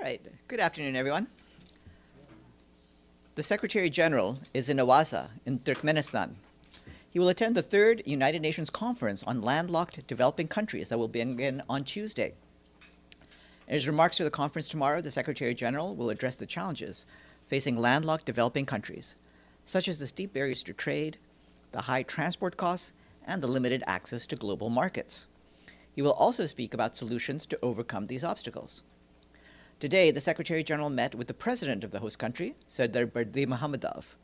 right. Good afternoon, everyone. The Secretary-General is in Awasa in Turkmenistan. He will attend the third United Nations Conference on landlocked developing countries that will begin on Tuesday. In his remarks to the conference tomorrow, the Secretary-General will address the challenges facing landlocked developing countries, such as the steep barriers to trade, the high transport costs, and the limited access to global markets. He will also speak about solutions to overcome these obstacles. Today, the Secretary-General met with the president of the host country, Serdar Berdimuhamedov.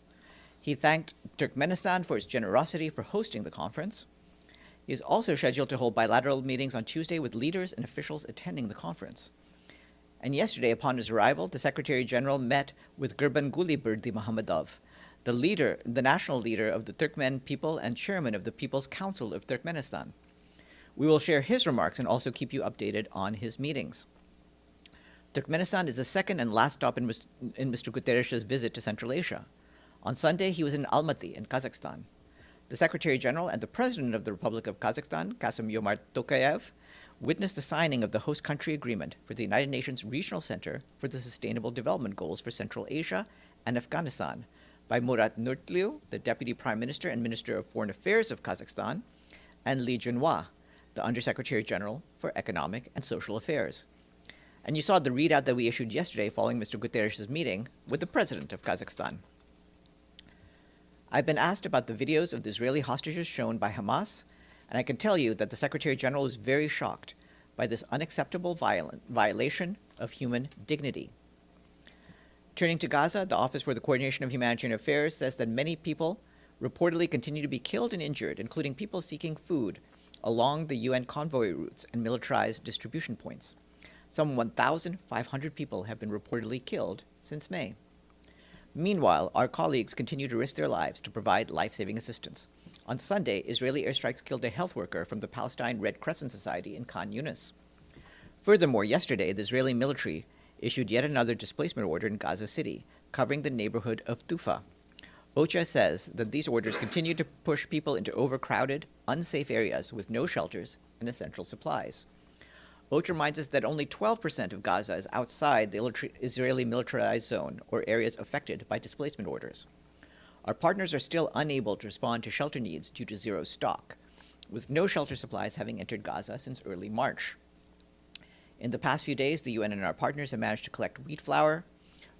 He thanked Turkmenistan for its generosity for hosting the conference. He is also scheduled to hold bilateral meetings on Tuesday with leaders and officials attending the conference. And yesterday, upon his arrival, the Secretary-General met with Gurbanguly Berdimuhamedov, the national leader of the Turkmen people and chairman of the People's Council of Turkmenistan. We will share his remarks and also keep you updated on his meetings. Turkmenistan is the second and last stop in Mr. Guterres' visit to Central Asia. On Sunday, he was in Almaty in Kazakhstan. The Secretary-General and the President of the Republic of Kazakhstan, Kassym-Jomart Tokayev, witnessed the signing of the host country agreement for the United Nations Regional Center for the Sustainable Development Goals for Central Asia and Afghanistan by Murat Nurtliu, the Deputy Prime Minister and Minister of Foreign Affairs of Kazakhstan, and Li Junhua, the Undersecretary-General for Economic and Social Affairs. And you saw the readout that we issued yesterday following Mr. Guterres' meeting with the President of Kazakhstan. I've been asked about the videos of the Israeli hostages shown by Hamas, and I can tell you that the Secretary-General is very shocked by this unacceptable violation of human dignity. Turning to Gaza, the Office for the Coordination of Humanitarian Affairs says that many people reportedly continue to be killed and injured, including people seeking food along the UN convoy routes and militarized distribution points. Some 1,500 people have been reportedly killed since May. Meanwhile, our colleagues continue to risk their lives to provide life-saving assistance. On Sunday, Israeli airstrikes killed a health worker from the Palestine Red Crescent Society in Khan Yunis. Furthermore, yesterday, the Israeli military issued yet another displacement order in Gaza City, covering the neighborhood of Tufa. OCHA says that these orders continue to push people into overcrowded, unsafe areas with no shelters and essential supplies. OCHA reminds us that only 12% of Gaza is outside the Israeli militarized zone or areas affected by displacement orders. Our partners are still unable to respond to shelter needs due to zero stock, with no shelter supplies having entered Gaza since early March. In the past few days, the UN and our partners have managed to collect wheat flour,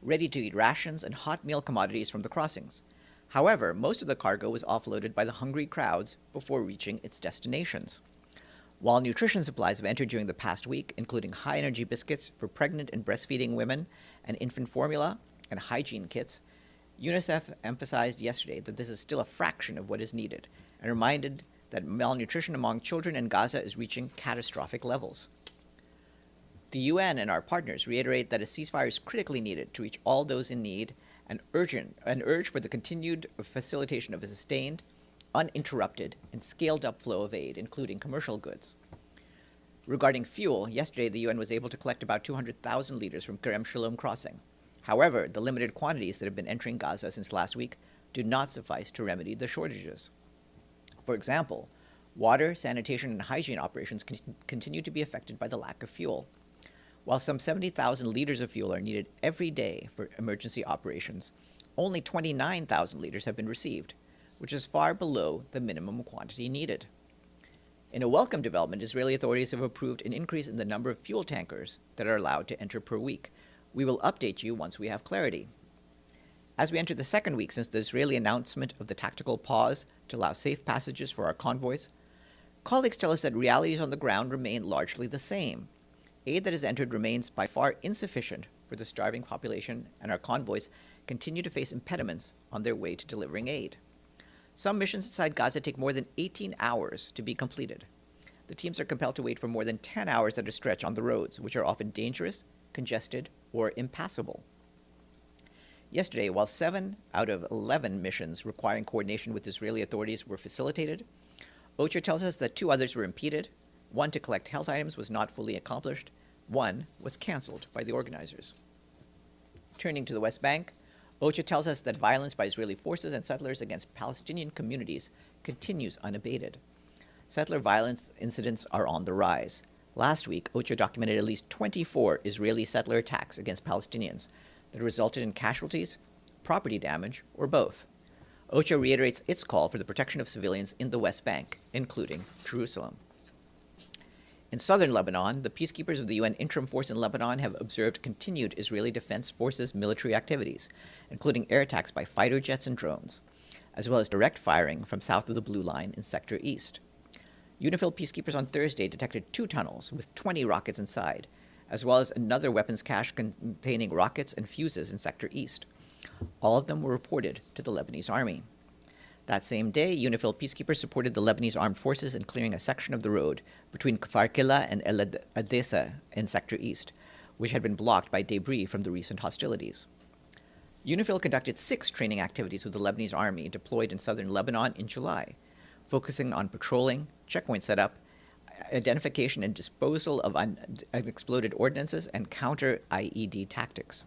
ready-to-eat rations, and hot meal commodities from the crossings. However, most of the cargo was offloaded by the hungry crowds before reaching its destinations. While nutrition supplies have entered during the past week, including high-energy biscuits for pregnant and breastfeeding women and infant formula and hygiene kits, UNICEF emphasized yesterday that this is still a fraction of what is needed and reminded that malnutrition among children in Gaza is reaching catastrophic levels. The UN and our partners reiterate that a ceasefire is critically needed to reach all those in need and urge for the continued facilitation of a sustained, uninterrupted, and scaled-up flow of aid, including commercial goods. Regarding fuel, yesterday the UN was able to collect about 200,000 liters from Kerem Shalom crossing. However, the limited quantities that have been entering Gaza since last week do not suffice to remedy the shortages. For example, water, sanitation, and hygiene operations continue to be affected by the lack of fuel. While some 70,000 liters of fuel are needed every day for emergency operations, only 29,000 liters have been received, which is far below the minimum quantity needed. In a welcome development, Israeli authorities have approved an increase in the number of fuel tankers that are allowed to enter per week. We will update you once we have clarity. As we enter the second week since the Israeli announcement of the tactical pause to allow safe passages for our convoys, colleagues tell us that realities on the ground remain largely the same. Aid that has entered remains by far insufficient for the starving population, and our convoys continue to face impediments on their way to delivering aid. Some missions inside Gaza take more than 18 hours to be completed. The teams are compelled to wait for more than 10 hours at a stretch on the roads, which are often dangerous, congested, or impassable. Yesterday, while 7 out of 11 missions requiring coordination with Israeli authorities were facilitated, OCHA tells us that 2 others were impeded. One to collect health items was not fully accomplished. One was canceled by the organizers. Turning to the West Bank, OCHA tells us that violence by Israeli forces and settlers against Palestinian communities continues unabated. Settler violence incidents are on the rise. Last week, OCHA documented at least 24 Israeli settler attacks against Palestinians that resulted in casualties, property damage, or both. OCHA reiterates its call for the protection of civilians in the West Bank, including Jerusalem. In southern Lebanon, the peacekeepers of the UN Interim Force in Lebanon have observed continued Israeli Defense Forces military activities, including air attacks by fighter jets and drones, as well as direct firing from south of the Blue Line in Sector East. UNIFIL peacekeepers on Thursday detected 2 tunnels with 20 rockets inside, as well as another weapons cache containing rockets and fuses in Sector East. All of them were reported to the Lebanese army. That same day, UNIFIL peacekeepers supported the Lebanese armed forces in clearing a section of the road between Kfar Killa and El Adessa in Sector East, which had been blocked by debris from the recent hostilities. UNIFIL conducted 6 training activities with the Lebanese army deployed in southern Lebanon in July, focusing on patrolling, checkpoint setup, identification and disposal of unexploded ordnances, and counter-IED tactics.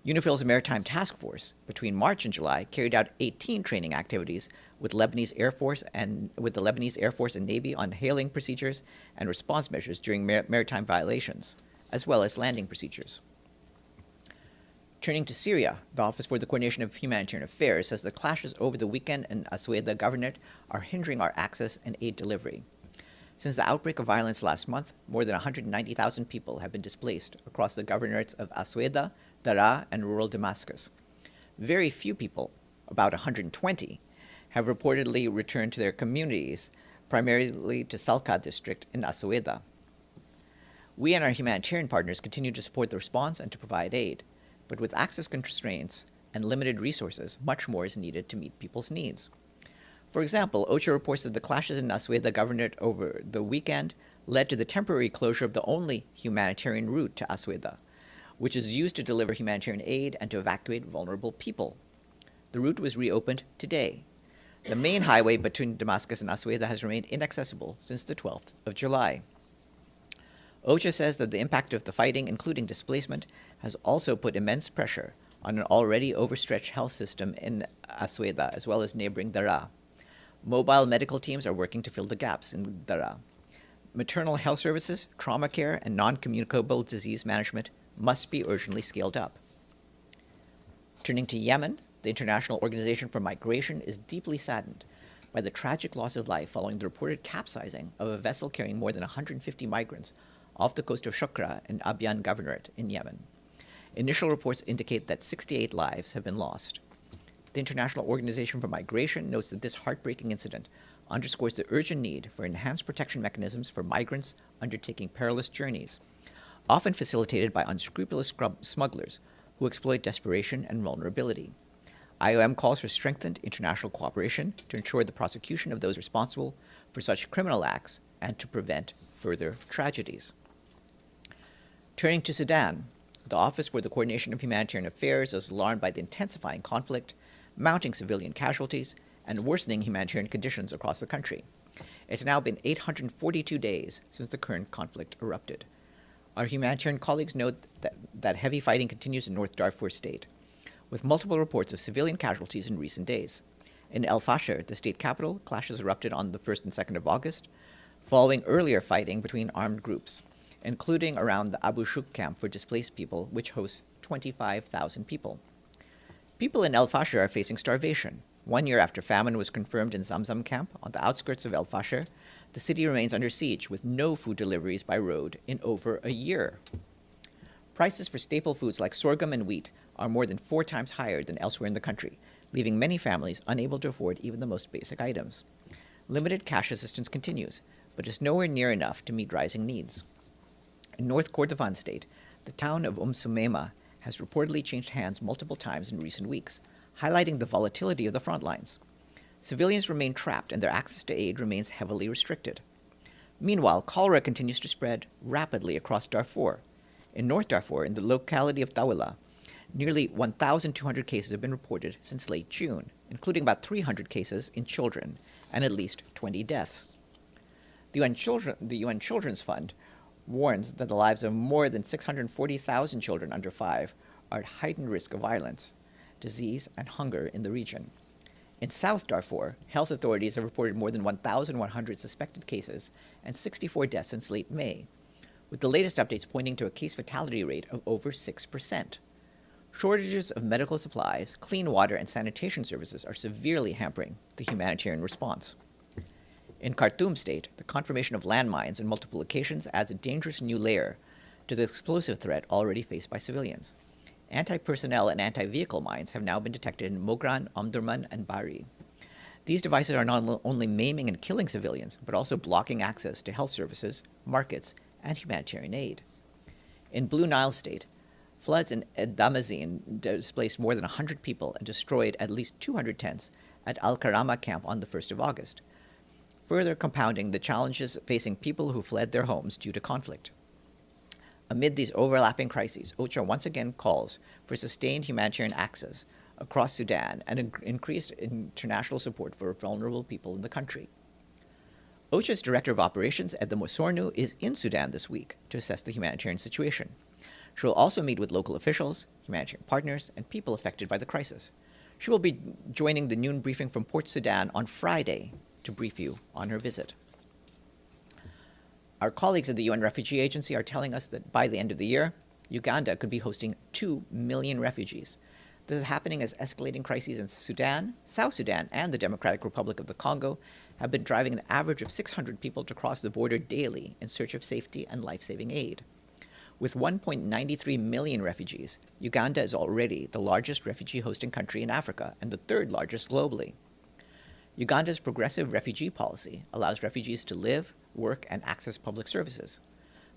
UNIFIL's Maritime Task Force, between March and July, carried out 18 training activities with Lebanese Air Force and with the Lebanese Air Force and Navy on hailing procedures and response measures during maritime violations, as well as landing procedures. Turning to Syria, the Office for the Coordination of Humanitarian Affairs says the clashes over the weekend in Asweda Governorate are hindering our access and aid delivery. Since the outbreak of violence last month, more than 190,000 people have been displaced across the governorates of Asweda, Daraa, and rural Damascus. Very few people, about 120, have reportedly returned to their communities, primarily to Salka district in Asweda. We and our humanitarian partners continue to support the response and to provide aid, but with access constraints and limited resources, much more is needed to meet people's needs. For example, OCHA reports that the clashes in Asweda Governorate over the weekend led to the temporary closure of the only humanitarian route to Asweda, which is used to deliver humanitarian aid and to evacuate vulnerable people. The route was reopened today. The main highway between Damascus and Asweda has remained inaccessible since the 12th of July. OCHA says that the impact of the fighting, including displacement, has also put immense pressure on an already overstretched health system in Asweda, as well as neighboring Daraa. Mobile medical teams are working to fill the gaps in Daraa. Maternal health services, trauma care, and non-communicable disease management must be urgently scaled up. Turning to Yemen, the International Organization for Migration is deeply saddened by the tragic loss of life following the reported capsizing of a vessel carrying more than 150 migrants off the coast of Shukra in Abyan Governorate in Yemen. Initial reports indicate that 68 lives have been lost. The International Organization for Migration notes that this heartbreaking incident underscores the urgent need for enhanced protection mechanisms for migrants undertaking perilous journeys, often facilitated by unscrupulous smugglers who exploit desperation and vulnerability. IOM calls for strengthened international cooperation to ensure the prosecution of those responsible for such criminal acts and to prevent further tragedies. Turning to Sudan, the Office for the Coordination of Humanitarian Affairs is alarmed by the intensifying conflict, mounting civilian casualties, and worsening humanitarian conditions across the country. It's now been 842 days since the current conflict erupted. Our humanitarian colleagues note that heavy fighting continues in North Darfur State, with multiple reports of civilian casualties in recent days. In El Fasher, the state capital, clashes erupted on the 1st and 2nd of August, following earlier fighting between armed groups, including around the Abu Shuk camp for displaced people, which hosts 25,000 people. People in El Fasher are facing starvation. 1 year after famine was confirmed in Zamzam camp on the outskirts of El Fasher, the city remains under siege with no food deliveries by road in over a year. Prices for staple foods like sorghum and wheat are more than 4 times higher than elsewhere in the country, leaving many families unable to afford even the most basic items. Limited cash assistance continues, but is nowhere near enough to meet rising needs. In North Kordofan state, the town of Sumaima has reportedly changed hands multiple times in recent weeks, highlighting the volatility of the front lines. Civilians remain trapped and their access to aid remains heavily restricted. Meanwhile, cholera continues to spread rapidly across Darfur. In North Darfur, in the locality of Tawila, nearly 1,200 cases have been reported since late June, including about 300 cases in children and at least 20 deaths. The UN Children's Fund warns that the lives of more than 640,000 children under 5 are at heightened risk of violence, disease, and hunger in the region. In South Darfur, health authorities have reported more than 1,100 suspected cases and 64 deaths since late May, with the latest updates pointing to a case fatality rate of over 6%. Shortages of medical supplies, clean water, and sanitation services are severely hampering the humanitarian response. In Khartoum state, the confirmation of landmines in multiple locations adds a dangerous new layer to the explosive threat already faced by civilians. Anti-personnel and anti-vehicle mines have now been detected in Mogran, Omdurman, and Bari. These devices are not only maiming and killing civilians, but also blocking access to health services, markets, and humanitarian aid. In Blue Nile state, floods in Damazin displaced more than 100 people and destroyed at least 200 tents at Al-Karama camp on the 1st of August, further compounding the challenges facing people who fled their homes due to conflict. Amid these overlapping crises, OCHA once again calls for sustained humanitarian access across Sudan and increased international support for vulnerable people in the country. OCHA's Director of Operations, Edda Mosornu, is in Sudan this week to assess the humanitarian situation. She will also meet with local officials, humanitarian partners, and people affected by the crisis. She will be joining the noon briefing from Port Sudan on Friday to brief you on her visit. Our colleagues at the UN Refugee Agency are telling us that by the end of the year, Uganda could be hosting 2 million refugees. This is happening as escalating crises in Sudan, South Sudan, and the Democratic Republic of the Congo have been driving an average of 600 people to cross the border daily in search of safety and life-saving aid. With 1.93 million refugees, Uganda is already the largest refugee hosting country in Africa and the third largest globally. Uganda's progressive refugee policy allows refugees to live, work, and access public services.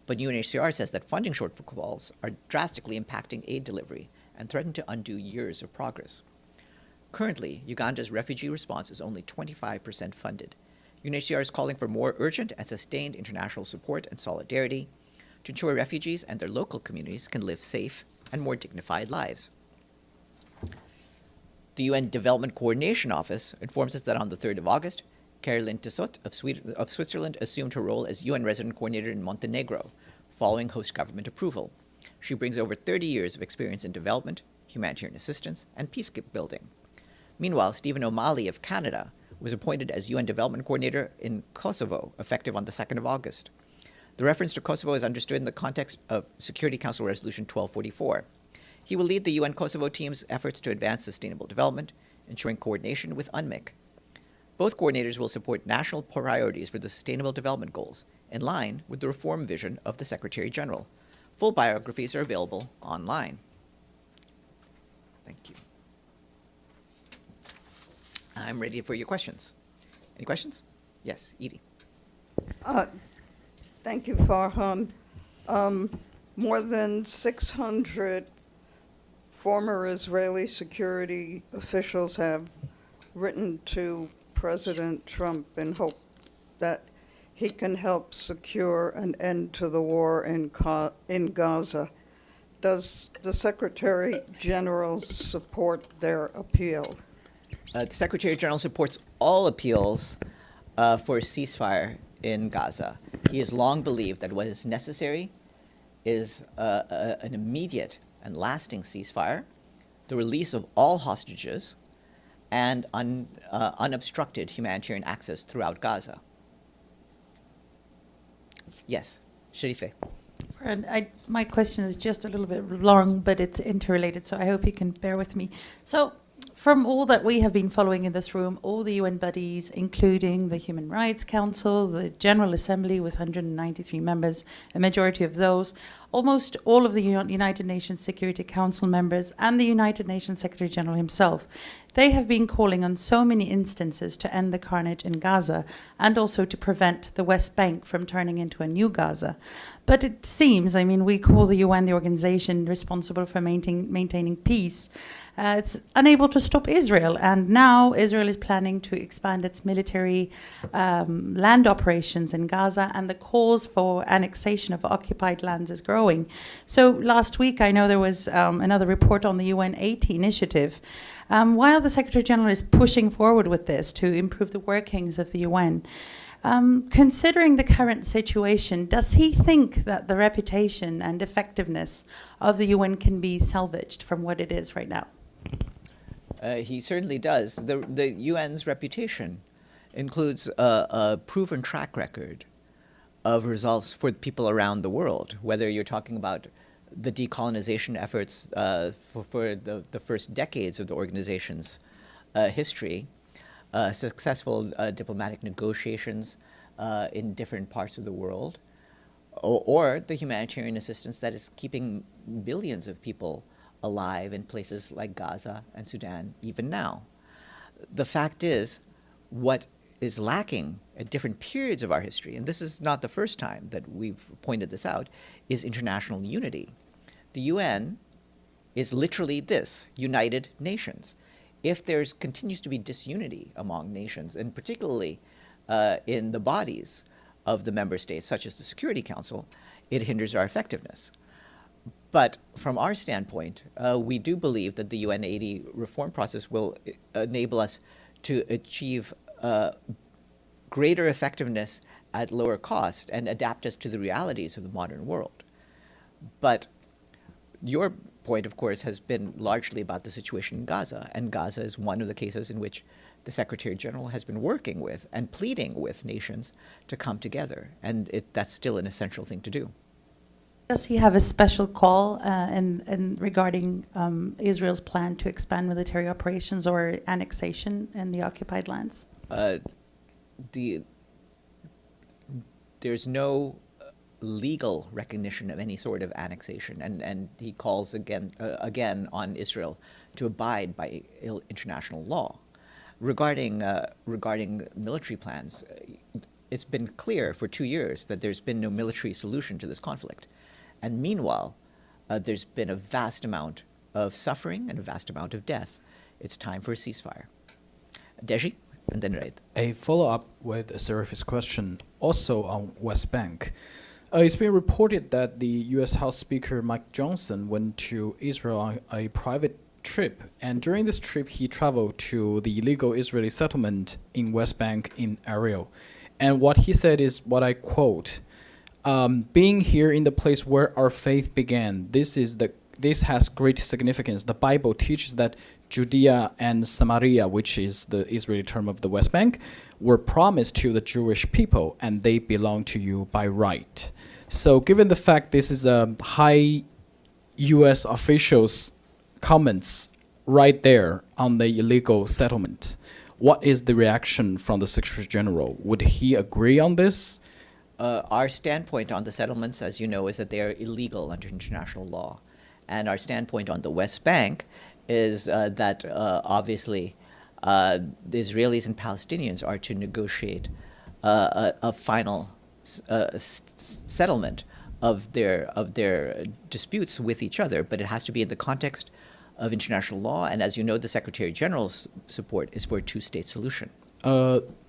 But UNHCR says that funding shortfalls are drastically impacting aid delivery and threaten to undo years of progress. Currently, Uganda's refugee response is only 25% funded. UNHCR is calling for more urgent and sustained international support and solidarity to ensure refugees and their local communities can live safe and more dignified lives. The UN Development Coordination Office informs us that on the 3rd of August, Caroline Tissot of Switzerland assumed her role as UN Resident Coordinator in Montenegro, following host government approval. She brings over 30 years of experience in development, humanitarian assistance, and peacebuilding. Meanwhile, Stephen O'Malley of Canada was appointed as UN Development Coordinator in Kosovo, effective on the 2nd of August. The reference to Kosovo is understood in the context of Security Council Resolution 1244. He will lead the UN Kosovo team's efforts to advance sustainable development, ensuring coordination with UNMIC. Both coordinators will support national priorities for the Sustainable Development Goals, in line with the reform vision of the Secretary-General. Full biographies are available online. Thank you. I'm ready for your questions. Any questions? Yes, Edie. Thank you, Farhan. More than 600 former Israeli security officials have written to President Trump in hope that he can help secure an end to the war in Gaza. Does the Secretary-General support their appeal? The Secretary-General supports all appeals for a ceasefire in Gaza. He has long believed that what is necessary is an immediate and lasting ceasefire, the release of all hostages, and unobstructed humanitarian access throughout Gaza. Yes, Sharife. My question is just a little bit long, but it's interrelated, so I hope you can bear with me. So, from all that we have been following in this room, all the UN bodies, including the Human Rights Council, the General Assembly with 193 members, a majority of those, almost all of the United Nations Security Council members, and the United Nations Secretary-General himself, they have been calling on so many instances to end the carnage in Gaza and also to prevent the West Bank from turning into a new Gaza. But it seems, we call the UN the organization responsible for maintaining peace. It's unable to stop Israel, and now Israel is planning to expand its military land operations in Gaza, and the calls for annexation of occupied lands is growing. So last week, I know there was another report on the UN 80 initiative. While the Secretary-General is pushing forward with this to improve the workings of the UN, considering the current situation, does he think that the reputation and effectiveness of the UN can be salvaged from what it is right now? He certainly does. The UN's reputation includes a proven track record of results for people around the world, whether you're talking about the decolonization efforts for the first decades of the organization's history, successful diplomatic negotiations in different parts of the world, or the humanitarian assistance that is keeping billions of people alive in places like Gaza and Sudan even now. The fact is, what is lacking at different periods of our history, and this is not the first time that we've pointed this out, is international unity. The UN is literally this, United Nations. If there continues to be disunity among nations, and particularly in the bodies of the member states, such as the Security Council, it hinders our effectiveness. But from our standpoint, we do believe that the UN-80 reform process will enable us to achieve greater effectiveness at lower cost and adapt us to the realities of the modern world. But your point, of course, has been largely about the situation in Gaza, and Gaza is one of the cases in which the Secretary-General has been working with and pleading with nations to come together, and that's still an essential thing to do. Does he have a special call in regarding Israel's plan to expand military operations or annexation in the occupied lands? There's no legal recognition of any sort of annexation, and he calls again on Israel to abide by international law. Regarding military plans, it's been clear for 2 years that there's been no military solution to this conflict. And meanwhile, there's been a vast amount of suffering and a vast amount of death. It's time for a ceasefire. Deji, and then Raid. A follow-up with a Serif's question, also on West Bank. It's been reported that the U.S. House Speaker Mike Johnson went to Israel on a private trip, and during this trip he traveled to the illegal Israeli settlement in West Bank in Ariel. And what he said is, what I quote, being here in the place where our faith began, this has great significance. The Bible teaches that Judea and Samaria, which is the Israeli term of the West Bank, were promised to the Jewish people, and they belong to you by right. So given the fact this is a high U.S. officials' comments right there on the illegal settlement, what is the reaction from the Secretary-General? Would he agree on this? Our standpoint on the settlements, as you know, is that they are illegal under international law. And our standpoint on the West Bank is that obviously the Israelis and Palestinians are to negotiate a final settlement of their disputes with each other, but it has to be in the context of international law. And as you know, the Secretary-General's support is for a two-state solution.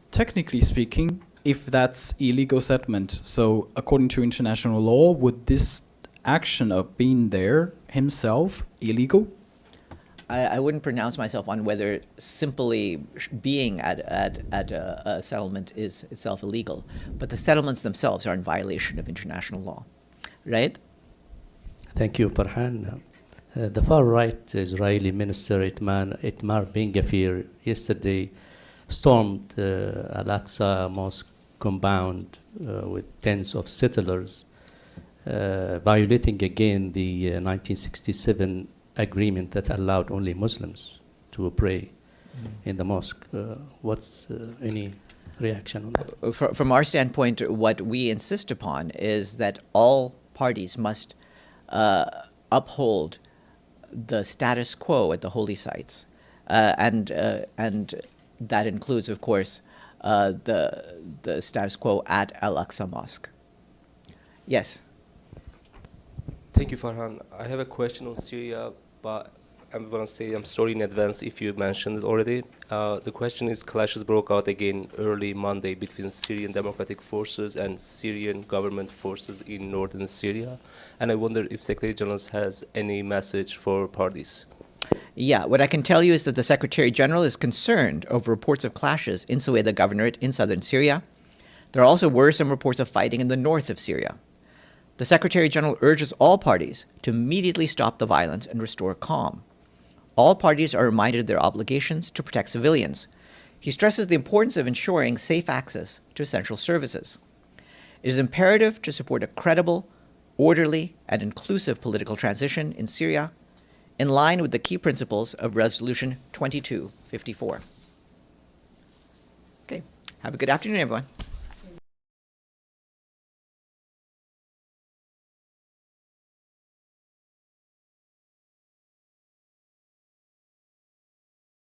Technically speaking, if that's illegal settlement, so according to international law, would this action of being there himself illegal? I wouldn't pronounce myself on whether simply being at a settlement is itself illegal, but the settlements themselves are in violation of international law. Right? Thank you, Farhan. The far-right Israeli minister Itmar Ben-Gvir yesterday stormed Al-Aqsa Mosque compound with tens of settlers, violating again the 1967 agreement that allowed only Muslims to pray in the mosque. What's any reaction on that? From our standpoint, what we insist upon is that all parties must uphold the status quo at the holy sites, and that includes, of course, the status quo at Al-Aqsa Mosque. Yes. Thank you, Farhan. I have a question on Syria, but I'm going to say I'm sorry in advance if you mentioned it already. The question is, clashes broke out again early Monday between Syrian Democratic Forces and Syrian government forces in northern Syria, and I wonder if Secretary-General has any message for parties. Yeah, what I can tell you is that the Secretary-General is concerned over reports of clashes in Sueda Governorate in southern Syria. There are also worrisome reports of fighting in the north of Syria. The Secretary-General urges all parties to immediately stop the violence and restore calm. All parties are reminded of their obligations to protect civilians. He stresses the importance of ensuring safe access to essential services. It is imperative to support a credible, orderly, and inclusive political transition in Syria in line with the key principles of Resolution 2254. Okay, have a good afternoon, everyone.